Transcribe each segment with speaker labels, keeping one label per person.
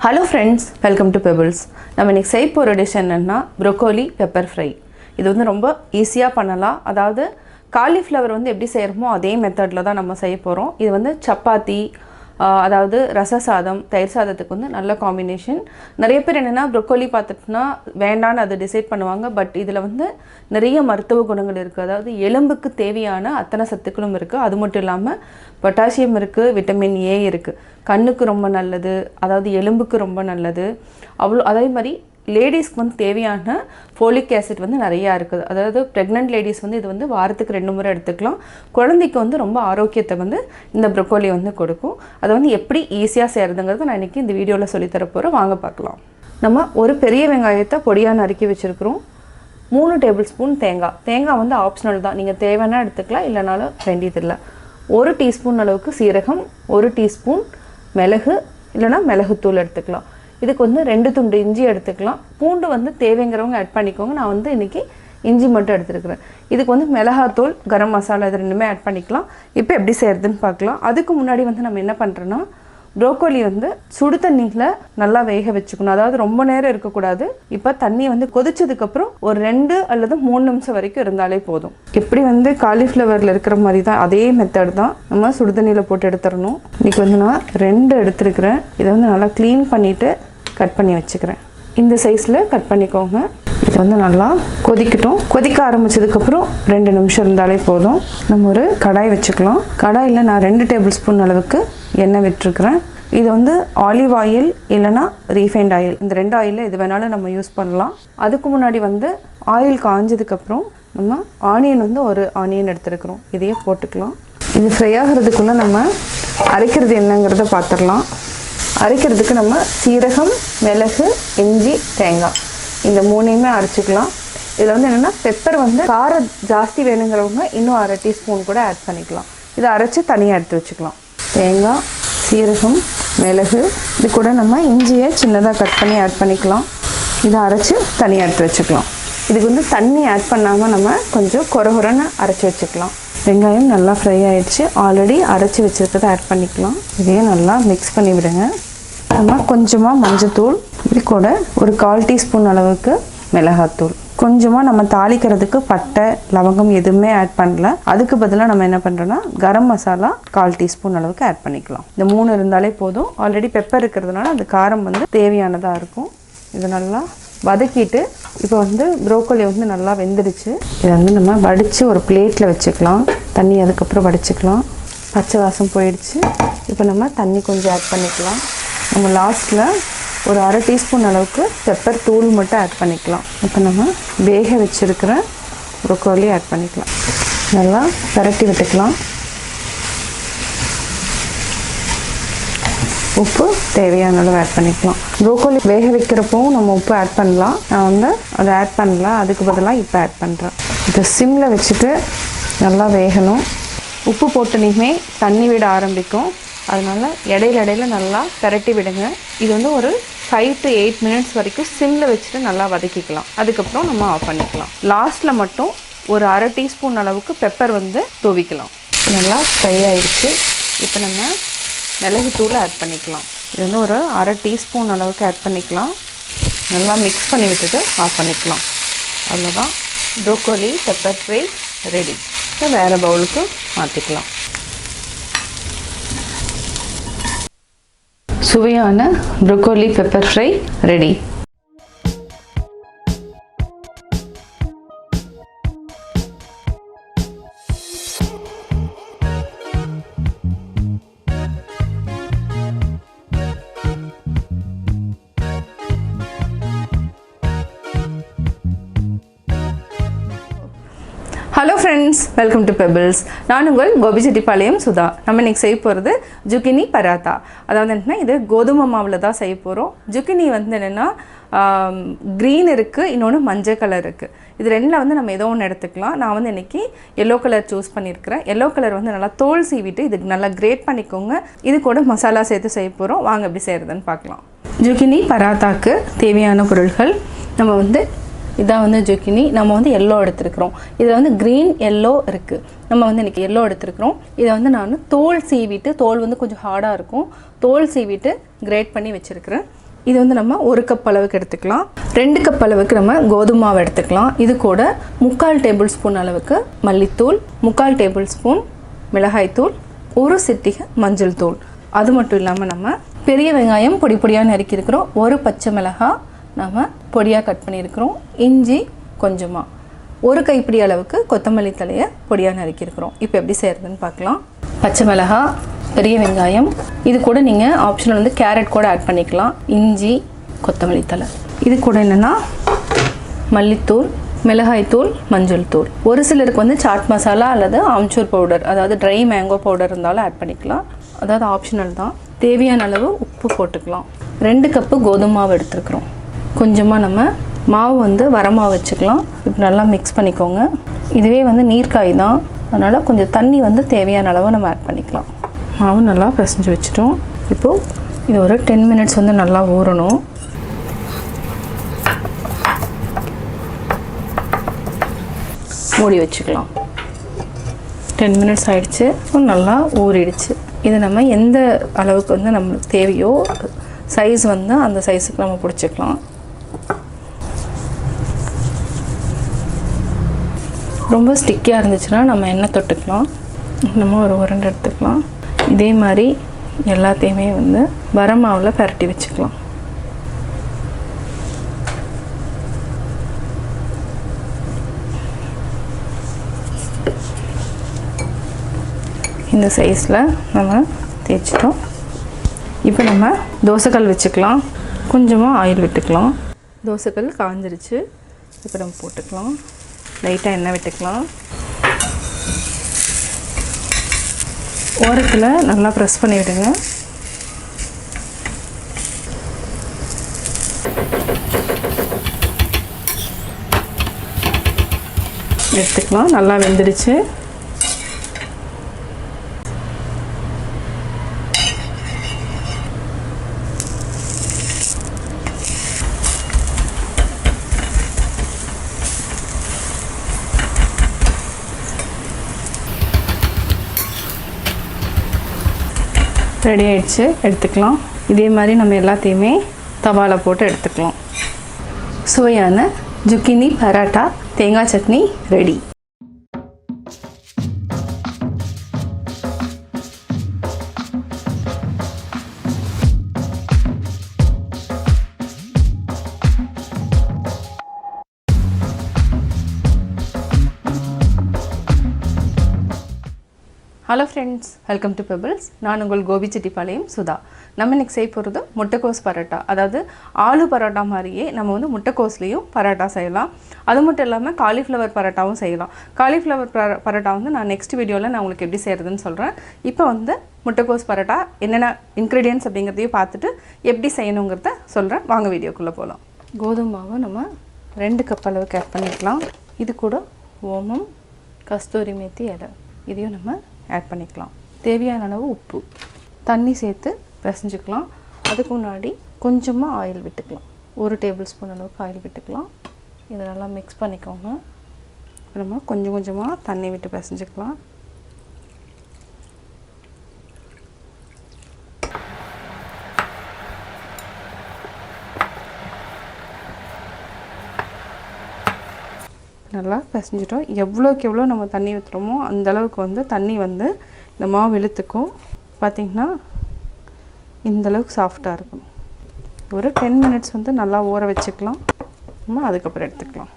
Speaker 1: Hello friends, welcome to Pebbles. நம்ம இன்னைக்கு செய்ய போற டிஷ் என்னன்னா broccoli pepper fry. இது வந்து ரொம்ப ஈஸியா பண்ணலாம். அதாவது காலிஃப்ளவர் வந்து எப்படி செய்யறோமோ அதே மெத்தட்ல தான் நம்ம செய்ய போறோம். இது வந்து சப்பாத்தி அதாவது ரச சாதம், தயிர் சாதத்துக்கு வந்து நல்ல காம்பினேஷன். நிறைய பேர் என்னன்னா broccoli பார்த்துட்டா வேண்டான்னு அது டிசைட் பண்ணுவாங்க. பட் இதுல வந்து நிறைய மருத்துவ குணங்கள் இருக்கு. அதாவது எலும்புக்கு தேவையான அத்தனை சத்துக்களும் இருக்கு. அது மட்டும் இல்லாம பொட்டாசியம் இருக்கு, விட்டமின் ஏ இருக்கு. கண்ணுக்கு ரொம்ப நல்லது, அதாவது எலும்புக்கு ரொம்ப நல்லது. அதே மாதிரி லேடிஸ்க்கு வந்து தேவையான ஃபோலிக் ஆசிட் வந்து நிறையா இருக்குது. அதாவது ப்ரெக்னென்ட் லேடிஸ் வந்து இது வந்து வாரத்துக்கு 2 முறை எடுத்துக்கலாம். குழந்தைக்கு வந்து ரொம்ப ஆரோக்கியத்தை வந்து இந்த ப்ரொக்கோலி வந்து கொடுக்கும். அதை வந்து எப்படி ஈஸியாக செய்கிறதுங்கிறது நான் இன்றைக்கி இந்த வீடியோவில் சொல்லித்தர போகிறேன். வாங்க பார்க்கலாம். நம்ம ஒரு பெரிய வெங்காயத்தை பொடியாக நறுக்கி வச்சுருக்கிறோம். 3 டேபிள் ஸ்பூன் தேங்காய் வந்து ஆப்ஷனல் தான். நீங்கள் தேவைன்னா எடுத்துக்கலாம், இல்லைனாலும் வேண்டியதில்லை. 1 டீஸ்பூன் அளவுக்கு சீரகம், 1 டீஸ்பூன் மிளகு, இல்லைனா மிளகுத்தூள் எடுத்துக்கலாம். இதுக்கு வந்து 2 துண்டு இஞ்சி எடுத்துக்கலாம். பூண்டு வந்து தேவைங்கிறவங்க ஆட் பண்ணிக்கோங்க. நான் வந்து இன்றைக்கி இஞ்சி மட்டும் எடுத்துருக்கிறேன். இதுக்கு வந்து மிளகாத்தூள், கரம் மசாலா இது ரெண்டுமே ஆட் பண்ணிக்கலாம். இப்போ எப்படி செய்கிறதுன்னு பார்க்கலாம். அதுக்கு முன்னாடி வந்து நம்ம என்ன பண்ணுறோன்னா, ப்ரோக்கோலி வந்து சுடு தண்ணியில் நல்லா வேக வச்சுக்கணும். அதாவது ரொம்ப நேரம் இருக்கக்கூடாது. இப்போ தண்ணி வந்து கொதிச்சதுக்கப்புறம் ஒரு 2 அல்லது 3 நிமிஷம் வரைக்கும் இருந்தாலே போதும். எப்படி வந்து காலிஃப்ளவரில் இருக்கிற மாதிரி தான் அதே மெத்தட் தான் நம்ம சுடு தண்ணியில் போட்டு எடுத்துடணும். இன்றைக்கி வந்து நான் 2 எடுத்துருக்கிறேன். இதை வந்து நல்லா க்ளீன் பண்ணிவிட்டு கட் பண்ணி வச்சுக்கிறேன். இந்த சைஸில் கட் பண்ணிக்கோங்க. இது வந்து நல்லா கொதிக்கட்டும். கொதிக்க ஆரம்பித்ததுக்கப்புறம் 2 நிமிஷம் இருந்தாலே போதும். நம்ம ஒரு கடாய் வச்சுக்கலாம். கடாயில் நான் 2 டேபிள் ஸ்பூன் அளவுக்கு எண்ணெய் விட்டுருக்குறேன். இது வந்து ஆலிவ் ஆயில் இல்லைனா ரீஃபைண்ட் ஆயில், இந்த 2 ஆயிலில் எது வேணாலும் நம்ம யூஸ் பண்ணலாம். அதுக்கு முன்னாடி வந்து ஆயில் காஞ்சதுக்கப்புறம் நம்ம ஆனியன் வந்து ஒரு ஆனியன் எடுத்துருக்குறோம். இதையே போட்டுக்கலாம். இது ஃப்ரை ஆகிறதுக்குள்ளே நம்ம அரைக்கிறது என்னங்கிறத பார்த்துடலாம். அரைக்கிறதுக்கு நம்ம சீரகம், மிளகு, இஞ்சி, தேங்காய் இந்த 3ஐயுமே அரைச்சிக்கலாம். இதில் வந்து என்னென்னா பெப்பர் வந்து காரம் ஜாஸ்தி வேணுங்கிறவங்க இன்னும் 1/2 டீஸ்பூன் கூட ஆட் பண்ணிக்கலாம். இதை அரைச்சி தனியாக எடுத்து வச்சுக்கலாம். தேங்காய், சீரகம், மிளகு, இது கூட நம்ம இஞ்சியை சின்னதாக கட் பண்ணி ஆட் பண்ணிக்கலாம். இதை அரைச்சி தனியாக எடுத்து வச்சுக்கலாம். இதுக்கு வந்து தண்ணி ஆட் பண்ணாமல் நம்ம கொஞ்சம் கொரகொரன்னு அரைச்சி வச்சுக்கலாம். வெங்காயம் நல்லா ஃப்ரை ஆகிடுச்சு. ஆல்ரெடி அரைச்சி வச்சுருக்கிறத ஆட் பண்ணிக்கலாம். இதையும் நல்லா மிக்ஸ் பண்ணி விடுங்க. நம்ம கொஞ்சமாக மஞ்சத்தூள், இது கூட ஒரு 1/4 டீஸ்பூன் அளவுக்கு மிளகாத்தூள், கொஞ்சமாக நம்ம தாளிக்கிறதுக்கு பட்டை, லவங்கம் எதுவுமே ஆட் பண்ணல. அதுக்கு பதிலாக நம்ம என்ன பண்ணுறோன்னா கரம் மசாலா 1/4 டீஸ்பூன் அளவுக்கு ஆட் பண்ணிக்கலாம். இந்த 3 இருந்தாலே போதும். ஆல்ரெடி பெப்பர் இருக்கிறதுனால அந்த காரம் வந்து தேவையானதாக இருக்கும். இது நல்லா வதக்கிட்டு இப்போ வந்து ப்ரோக்கோலி வந்து நல்லா வெந்துடுச்சு. இதை வந்து நம்ம வடித்து ஒரு பிளேட்டில் வச்சுக்கலாம். தண்ணி அதுக்கப்புறம் வடிச்சுக்கலாம். பச்சை வாசம் போயிடுச்சு. இப்போ நம்ம தண்ணி கொஞ்சம் ஆட் பண்ணிக்கலாம். நம்ம லாஸ்ட்டில் ஒரு 1/2 டீஸ்பூன் அளவுக்கு பெப்பர் தூள் மட்டும் ஆட் பண்ணிக்கலாம். இப்போ நம்ம வேக வச்சுருக்கிற ப்ரோக்கோலி ஆட் பண்ணிக்கலாம். நல்லா பரட்டி விட்டுக்கலாம். உப்பு தேவையான அளவு ஆட் பண்ணிக்கலாம். ப்ரோக்கோலி வேக வைக்கிறப்பவும் நம்ம உப்பு ஆட் பண்ணலாம். நான் வந்து அதை ஆட் பண்ணல, அதுக்கு பதிலாக இப்போ ஆட் பண்ணுறேன். இதை சிம்மில் வச்சுட்டு நல்லா வேகணும். உப்பு போட்டுனையுமே தண்ணி விட ஆரம்பிக்கும். அதனால் இடையில நல்லா பரட்டி விடுங்க. இது வந்து ஒரு 5 to 8 மினிட்ஸ் வரைக்கும் சிம்மில் வச்சுட்டு நல்லா வதக்கிக்கலாம். அதுக்கப்புறம் நம்ம ஆஃப் பண்ணிக்கலாம். லாஸ்ட்டில் மட்டும் ஒரு 1/2 டீஸ்பூன் அளவுக்கு பெப்பர் வந்து தூவிக்கலாம். நல்லா ஃப்ரை ஆகிடுச்சு. இப்போ நம்ம மிளகு தூள் ஆட் பண்ணிக்கலாம். இது வந்து ஒரு 1/2 டீஸ்பூன் அளவுக்கு ஆட் பண்ணிக்கலாம். நல்லா மிக்ஸ் பண்ணி விட்டுட்டு ஆஃப் பண்ணிக்கலாம். அவ்வளோதான், ப்ரோக்கோலி பெப்பர் ஃப்ரை ரெடி. இப்போ வேறு பவுலுக்கு மாற்றிக்கலாம். சுவையான broccoli pepper fry ready. Hello friends, welcome to pebbles. நான் உங்கள் கோபி சுதா. நம்ம இன்றைக்கி செய்ய போகிறது ஜுக்கினி பராத்தா. அதாவது என்னென்னா இது கோதுமை மாவில் தான் செய்ய போகிறோம். ஜுக்கினி வந்து என்னென்னா க்ரீன் இருக்குது, இன்னொன்று மஞ்சள் கலர் இருக்குது. இது ரெண்டில் வந்து நம்ம ஏதோ ஒன்று எடுத்துக்கலாம். நான் வந்து இன்றைக்கி எல்லோ கலர் சூஸ் பண்ணியிருக்கிறேன். எல்லோ கலர் வந்து நல்லா தோல் சீவிட்டு இதுக்கு நல்லா கிரேட் பண்ணிக்கோங்க. இது கூட மசாலா சேர்த்து செய்ய போகிறோம். வாங்க எப்படி செய்கிறதுன்னு பார்க்கலாம். ஜுக்கினி பராத்தாக்கு தேவையான பொருட்கள் நம்ம வந்து இதான் வந்து ஜுக்கினி. நம்ம வந்து எல்லோ எடுத்துருக்குறோம். இதில் வந்து க்ரீன் எல்லோ இருக்குது. நம்ம வந்து இன்றைக்கி எல்லோ எடுத்துருக்குறோம். இதை வந்து நான் தோல் சீவிட்டு, தோல் வந்து கொஞ்சம் ஹார்டாக இருக்கும், தோல் சீவிட்டு கிரேட் பண்ணி வச்சுருக்கிறேன். இது வந்து நம்ம 1 கப் அளவுக்கு எடுத்துக்கலாம். 2 கப் அளவுக்கு நம்ம கோதுமை மாவு எடுத்துக்கலாம். இது கூட 3/4 டேபிள் ஸ்பூன் அளவுக்கு மல்லித்தூள், 3/4 டேபிள் ஸ்பூன் மிளகாய்த்தூள், 1 சிட்டிகை மஞ்சள் தூள். அது மட்டும் இல்லாமல் நம்ம பெரிய வெங்காயம் பொடி பொடியாக நறுக்கியிருக்கிறோம், 1 பச்சை மிளகாய் நம்ம பொடியாக கட் பண்ணியிருக்கிறோம், இஞ்சி கொஞ்சமாக, 1 கைப்பிடி அளவுக்கு கொத்தமல்லி தலையை பொடியாக நறுக்கியிருக்கிறோம். இப்போ எப்படி செய்கிறதுன்னு பார்க்கலாம். பச்சை மிளகாய், பெரிய வெங்காயம், இது கூட நீங்கள் ஆப்ஷனில் வந்து கேரட் கூட ஆட் பண்ணிக்கலாம், இஞ்சி, கொத்தமல்லி தலை. இது கூட என்னென்னா மல்லித்தூள், மிளகாய்த்தூள், மஞ்சள் தூள். ஒரு சிலருக்கு வந்து சாட் மசாலா அல்லது ஆம்ச்சூர் பவுடர், அதாவது ட்ரை மேங்கோ பவுடர் இருந்தாலும் ஆட் பண்ணிக்கலாம், அதாவது ஆப்ஷனல் தான். தேவையான அளவு உப்பு போட்டுக்கலாம். 2 கப்பு கோதுமை மாவு எடுத்துருக்குறோம். கொஞ்சமாக நம்ம மாவு வந்து வரமாவு வச்சுக்கலாம். இப்போ நல்லா மிக்ஸ் பண்ணிக்கோங்க. இதுவே வந்து நீர்க்காய் தான், அதனால் கொஞ்சம் தண்ணி வந்து தேவையான அளவு நம்ம ஆட் பண்ணிக்கலாம். மாவு நல்லா பிசைஞ்சு வச்சுட்டோம். இப்போது இது ஒரு 10 மினிட்ஸ் வந்து நல்லா ஊறணும். மூடி வச்சுக்கலாம். 10 மினிட்ஸ் ஆகிடுச்சு, நல்லா ஊறிடுச்சு. இது நம்ம எந்த அளவுக்கு வந்து நம்மளுக்கு தேவையோ சைஸ் வந்து அந்த சைஸுக்கு நம்ம பிடிச்சிக்கலாம். ரொம்ப ஸ்டிக்கியாக இருந்துச்சுன்னா நம்ம எண்ணெய் தொட்டுக்கலாம். நம்ம ஒரு உருண்டை எடுத்துக்கலாம். இதே மாதிரி எல்லாத்தையுமே வந்து வரமாவில் பரட்டி வச்சுக்கலாம். இந்த சைஸில் நம்ம தேய்ச்சிட்டோம். இப்போ நம்ம தோசைக்கல் வச்சுக்கலாம். கொஞ்சமாக ஆயில் விட்டுக்கலாம். தோசைக்கல் காஞ்சிருச்சு. இப்போ நம்ம போட்டுக்கலாம். லைட்டாக எண்ணெய் விட்டுக்கலாம். ஓரத்தில் நல்லா ப்ரெஸ் பண்ணி விடுங்க. எடுத்துக்கலாம். நல்லா வெந்துடுச்சு. ரெடி ஆயிடுச்சு, எடுத்துக்கலாம். இதே மாதிரி நம்ம எல்லாத்தையுமே தவாவில் போட்டு எடுத்துக்கலாம். சுவையான ஜுக்கினி பராட்டா தேங்காய் chutney ready. Hello friends, welcome to pebbles. நான் உங்கள் கோபி சுதா. நம்ம இன்றைக்கி செய்ய போகிறது முட்டைக்கோஸ் பரோட்டா. அதாவது ஆலு பரோட்டா மாதிரியே நம்ம வந்து முட்டைக்கோஸ்லேயும் பரோட்டா செய்யலாம். அது மட்டும் இல்லாமல் காலிஃப்ளவர் பரோட்டாவும் செய்யலாம். காலிஃப்ளவர் பரோட்டா வந்து நான் நெக்ஸ்ட் வீடியோவில் நான் உங்களுக்கு எப்படி செய்கிறதுன்னு சொல்கிறேன். இப்போ வந்து முட்டைக்கோஸ் பரோட்டா என்னென்ன இன்க்ரீடியன்ட்ஸ் அப்படிங்கிறதையும் பார்த்துட்டு எப்படி செய்யணுங்கிறத சொல்கிறேன். வாங்க வீடியோக்குள்ளே போகலாம். கோதுமை மாவை நம்ம 2 கப் அளவுக்கு ஆட் பண்ணிக்கலாம். இது கூட ஓமம், கஸ்தூரி மேத்தி இலை இதையும் நம்ம ஆட் பண்ணிக்கலாம். தேவையான அளவு உப்பு, தண்ணி சேர்த்து பிசைஞ்சிக்கலாம். அதுக்கு முன்னாடி கொஞ்சமாக ஆயில் விட்டுக்கலாம். 1 டேபிள் ஸ்பூன் அளவுக்கு ஆயில் விட்டுக்கலாம். இதை நல்லா மிக்ஸ் பண்ணிக்கோங்க. நம்ம கொஞ்சம் கொஞ்சமாக தண்ணி விட்டு பிசைஞ்சிக்கலாம். நல்லா பிசைஞ்சிட்டோம். எவ்வளோக்கு எவ்வளோ நம்ம தண்ணி ஊற்றுறோமோ அந்தளவுக்கு வந்து தண்ணி வந்து இந்த மாவு இழுத்துக்கும். பார்த்திங்கன்னா இந்தளவுக்கு சாஃப்டாக இருக்கும். ஒரு 10 மினிட்ஸ் வந்து நல்லா ஊற வச்சுக்கலாம். நம்ம அதுக்கப்புறம் எடுத்துக்கலாம்.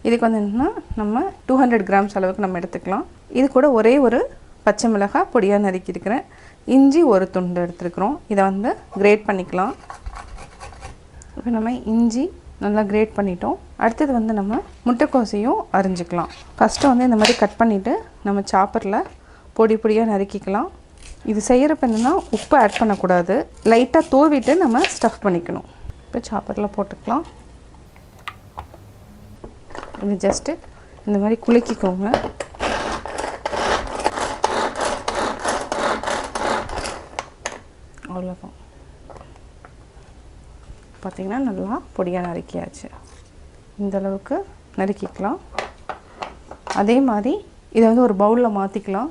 Speaker 1: இதுக்கு வந்து என்னென்னா நம்ம 200 கிராம்ஸ் அளவுக்கு நம்ம எடுத்துக்கலாம். இது கூட ஒரே ஒரு பச்சை மிளகாய் பொடியாக நறுக்கியிருக்கிறேன். இஞ்சி 1 துண்டு எடுத்துருக்குறோம். இதை வந்து கிரேட் பண்ணிக்கலாம். இப்போ நம்ம இஞ்சி நல்லா கிரேட் பண்ணிட்டோம். அடுத்தது வந்து நம்ம முட்டைக்கோசையும் அரிஞ்சிக்கலாம். ஃபஸ்ட்டு வந்து இந்த மாதிரி கட் பண்ணிவிட்டு நம்ம சாப்பரில் பொடி பொடியாக நறுக்கிக்கலாம். இது செய்கிறப்ப என்னென்னா உப்பு ஆட் பண்ணக்கூடாது, லைட்டாக தூவிட்டு நம்ம ஸ்டஃப் பண்ணிக்கணும். இப்போ சாப்பரில் போட்டுக்கலாம். இது ஜஸ்ட்டு இந்த மாதிரி குலுக்கிக்கோங்க. அவ்வளோதான். பார்த்திங்கன்னா நல்லா பொடியாக நறுக்கியாச்சு. இந்தளவுக்கு நறுக்கிக்கலாம். அதே மாதிரி இதை வந்து ஒரு பவுலில் மாற்றிக்கலாம்.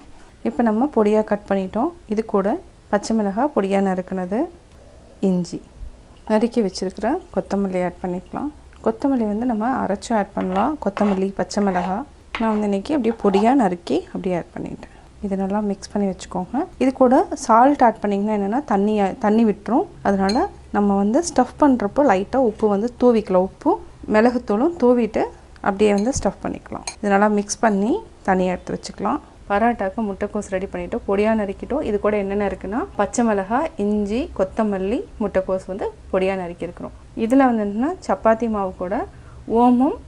Speaker 1: இப்போ நம்ம பொடியாக கட் பண்ணிட்டோம். இது கூட பச்சை மிளகாய் பொடியாக நறுக்குனது, இஞ்சி நறுக்கி வச்சுருக்கிற கொத்தமல்லி ஆட் பண்ணிக்கலாம். கொத்தமல்லி வந்து நம்ம அரைச்சி ஆட் பண்ணலாம். கொத்தமல்லி, பச்சை மிளகாய் நான் வந்து இன்றைக்கி அப்படியே பொடியாக நறுக்கி அப்படியே ஆட் பண்ணிட்டேன். இது நல்லா மிக்ஸ் பண்ணி வச்சுக்கோங்க. இது கூட சால்ட் ஆட் பண்ணிங்கன்னா என்னென்னா தண்ணி விட்டுரும். அதனால் நம்ம வந்து ஸ்டஃப் பண்ணுறப்போ லைட்டாக உப்பு வந்து தூவிக்கலாம். உப்பும் மிளகுத்தூளும் தூவிட்டு அப்படியே வந்து ஸ்டஃப் பண்ணிக்கலாம். இது நல்லா மிக்ஸ் பண்ணி தனியாக எடுத்து வச்சுக்கலாம். பராட்டாவுக்கு முட்டைக்கோஸ் ரெடி பண்ணிவிட்டு பொடியாக நறுக்கிட்டோம். இது கூட என்னென்ன இருக்குன்னா பச்சை மிளகாய், இஞ்சி, கொத்தமல்லி, முட்டைக்கோஸ் வந்து பொடியாக நறுக்கியிருக்கிறோம். இதில் வந்து என்னென்னா சப்பாத்தி மாவு கூட ஓமம்,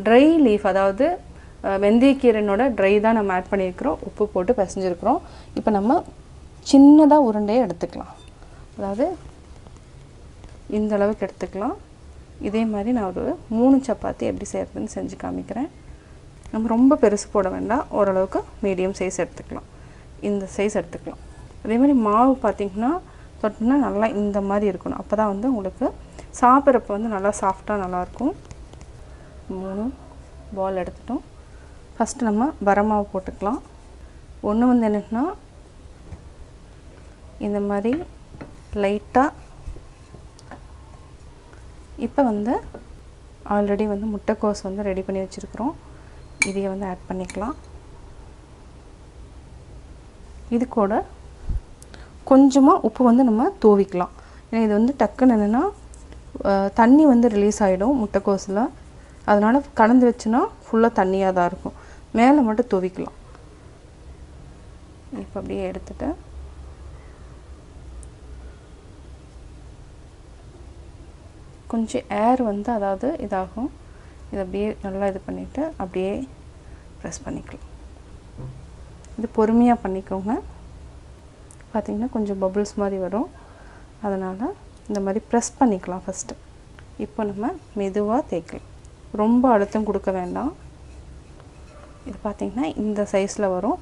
Speaker 1: ட்ரை லீஃப் அதாவது வெந்தயக்கீரைனோட ட்ரை தான் நம்ம ஆட் பண்ணியிருக்கிறோம். உப்பு போட்டு பிசைஞ்சிருக்கிறோம். இப்போ நம்ம சின்னதாக உருண்டையை எடுத்துக்கலாம். அதாவது இந்த அளவுக்கு எடுத்துக்கலாம். இதே மாதிரி நான் ஒரு 3 சப்பாத்தி எப்படி செய்கிறதுன்னு செஞ்சு காமிக்கிறேன். நம்ம ரொம்ப பெருசு போட வேண்டாம். ஓரளவுக்கு மீடியம் சைஸ் எடுத்துக்கலாம். இந்த சைஸ் எடுத்துக்கலாம். அதே மாதிரி மாவு பார்த்திங்கன்னா தொட்டினா நல்லா இந்த மாதிரி இருக்கணும். அப்போ தான் வந்து உங்களுக்கு சாப்பிட்றப்ப வந்து நல்லா சாஃப்டாக நல்லாயிருக்கும். 3 பால் எடுத்துட்டோம். ஃபஸ்ட்டு நம்ம வரமாவு போட்டுக்கலாம். ஒன்று வந்து என்னென்னா இந்த மாதிரி லைட்டாக இப்போ வந்து ஆல்ரெடி வந்து முட்டைக்கோஸ் வந்து ரெடி பண்ணி வச்சுருக்குறோம். இதையை வந்து ஆட் பண்ணிக்கலாம். இது கூட கொஞ்சமாக உப்பு வந்து நம்ம தூவிக்கலாம். ஏன்னா இது வந்து டக்குன்னு என்னென்னா தண்ணி வந்து ரிலீஸ் ஆகிடும் முட்டைக்கோஸில். அதனால் கலந்து வச்சுன்னா ஃபுல்லாக தண்ணியாக தான் இருக்கும். மேலே மட்டும் தூவிக்கலாம். இப்போ அப்படியே எடுத்துட்டு கொஞ்சம் ஏர் வந்து அதாவது இதாகும். இதை அப்படியே நல்லா இது பண்ணிவிட்டு அப்படியே ப்ரெஸ் பண்ணிக்கலாம். இது பொறுமையாக பண்ணிக்கோங்க. பார்த்திங்கன்னா கொஞ்சம் பபுள்ஸ் மாதிரி வரும். அதனால் இந்த மாதிரி ப்ரெஸ் பண்ணிக்கலாம் ஃபஸ்ட்டு. இப்போ நம்ம மெதுவாக தேய்க்கலாம். ரொம்ப அழுத்தம் கொடுக்க வேண்டாம். இது பார்த்திங்கன்னா இந்த சைஸில் வரும்.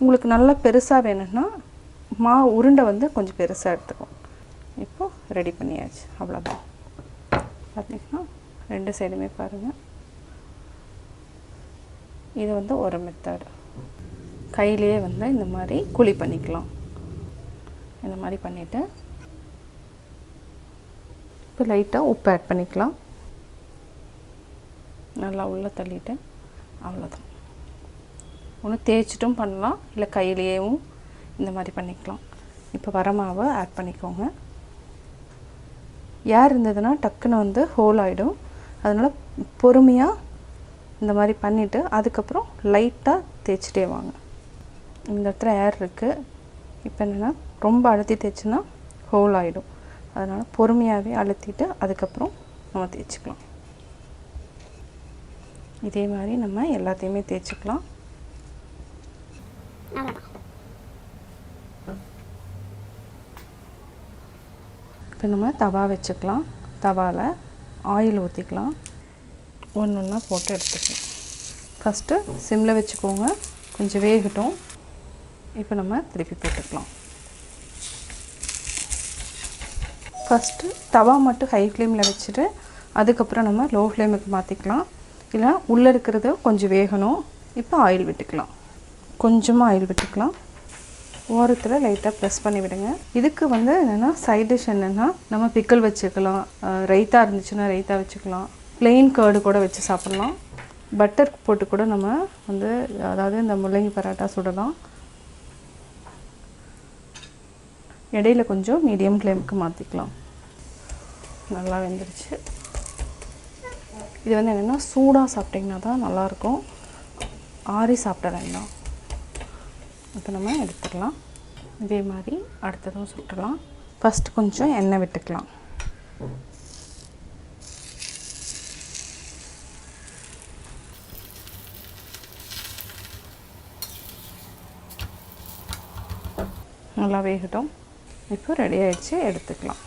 Speaker 1: உங்களுக்கு நல்லா பெருசாக வேணும்னா உருண்டை வந்து கொஞ்சம் பெருசாக எடுத்துக்கும். இப்போது ரெடி பண்ணியாச்சு. அவ்வளோதான். பார்த்திங்கன்னா 2 சைடுமே பாருங்கள். இது வந்து ஒரு மெத்தடு. கையிலேயே வந்து இந்த மாதிரி குழி பண்ணிக்கலாம். இந்த மாதிரி பண்ணிவிட்டு இப்போ லைட்டாக உப்பு ஆட் பண்ணிக்கலாம். நல்லா உள்ளே தள்ளிட்டு அவ்வளோதான். ஒன்று தேய்ச்சிட்டும் பண்ணலாம், இல்லை கையிலேயும் இந்த மாதிரி பண்ணிக்கலாம். இப்போ வரமாவை ஆட் பண்ணிக்கோங்க. ஏர் இருந்ததுன்னா டக்குன்னு வந்து ஹோல் ஆகிடும். அதனால் பொறுமையாக இந்த மாதிரி பண்ணிவிட்டு அதுக்கப்புறம் லைட்டாக தேய்ச்சிட்டே வாங்க. இந்த இடத்துல ஏர் இருக்குது. இப்போ என்னென்னா ரொம்ப அழுத்தி தேய்ச்சின்னா ஹோல் ஆகிடும். அதனால் பொறுமையாகவே அழுத்திட்டு அதுக்கப்புறம் நம்ம தேய்ச்சிக்கலாம். இதே மாதிரி நம்ம எல்லாத்தையுமே தேய்ச்சிக்கலாம். இப்போ நம்ம தவா வச்சுக்கலாம். தவாவில் ஆயில் ஊற்றிக்கலாம். ஒன்று ஒன்றா போட்டு எடுத்துக்கலாம். ஃபஸ்ட்டு சிம்மில் வச்சுக்கோங்க, கொஞ்சம் வேகட்டும். இப்போ நம்ம திருப்பி போட்டுக்கலாம். ஃபஸ்ட்டு தவா மட்டும் ஹை ஃப்ளேமில் வச்சுட்டு அதுக்கப்புறம் நம்ம லோ ஃப்ளேமுக்கு மாற்றிக்கலாம். இல்லை உள்ளே இருக்கிறது கொஞ்சம் வேகணும். இப்போ ஆயில் விட்டுக்கலாம். கொஞ்சமாக ஆயில் விட்டுக்கலாம். ஓரத்தில் லைட்டாக ப்ரெஸ் பண்ணி விடுங்க. இதுக்கு வந்து என்னென்னா சைட் டிஷ் என்னென்னா நம்ம பிக்கல் வச்சுக்கலாம், ரைத்தா இருந்துச்சுன்னா ரைத்தா வச்சுக்கலாம், ப்ளெயின் கர்டு கூட வச்சு சாப்பிட்லாம், பட்டர் போட்டு கூட நம்ம வந்து அதாவது இந்த முள்ளங்கி பராட்டா சுடலாம். இடையில கொஞ்சம் மீடியம் ஃப்ளேமுக்கு மாற்றிக்கலாம். நல்லா வெந்துருச்சு. இது வந்து என்னென்னா சூடாக சாப்பிட்டிங்கன்னா தான் நல்லாயிருக்கும். ஆறி சாப்பிட வேண்டாம். இப்போ நம்ம எடுத்துக்கலாம். இதே மாதிரி அடுத்ததும் சுட்டலாம். ஃபஸ்ட்டு கொஞ்சம் எண்ணெய் விட்டுக்கலாம். நல்லா வேகட்டும். இப்போ ரெடி ஆகிடுச்சு, எடுத்துக்கலாம்.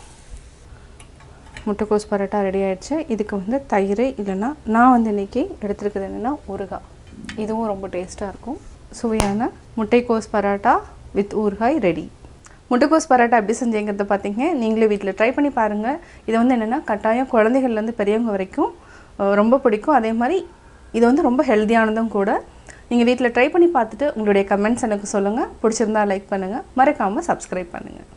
Speaker 1: முட்டைக்கோஸ் பரோட்டா ரெடி ஆகிடுச்சு. இதுக்கு வந்து தயிர் இல்லைன்னா நான் வந்து இன்றைக்கி எடுத்துருக்குது என்னென்னா ஊறுகாய். இதுவும் ரொம்ப டேஸ்ட்டாக இருக்கும். சுவையான முட்டைக்கோஸ் பரோட்டா வித் ஊறுகாய் ரெடி. முட்டைக்கோஸ் பரோட்டா எப்படி செஞ்சீங்கிறத பார்த்தீங்க. நீங்களே வீட்டில் ட்ரை பண்ணி பாருங்கள். இது வந்து என்னென்னா கட்டாயம் குழந்தைகள்லேருந்து பெரியவங்க வரைக்கும் ரொம்ப பிடிக்கும். அதே மாதிரி இது வந்து ரொம்ப ஹெல்த்தியானதும் கூட. நீங்கள் வீட்டில் ட்ரை பண்ணி பார்த்துட்டு உங்களுடைய கமெண்ட்ஸ் எனக்கு சொல்லுங்கள். பிடிச்சிருந்தா லைக் பண்ணுங்கள். மறக்காமல் சப்ஸ்கிரைப் பண்ணுங்கள்.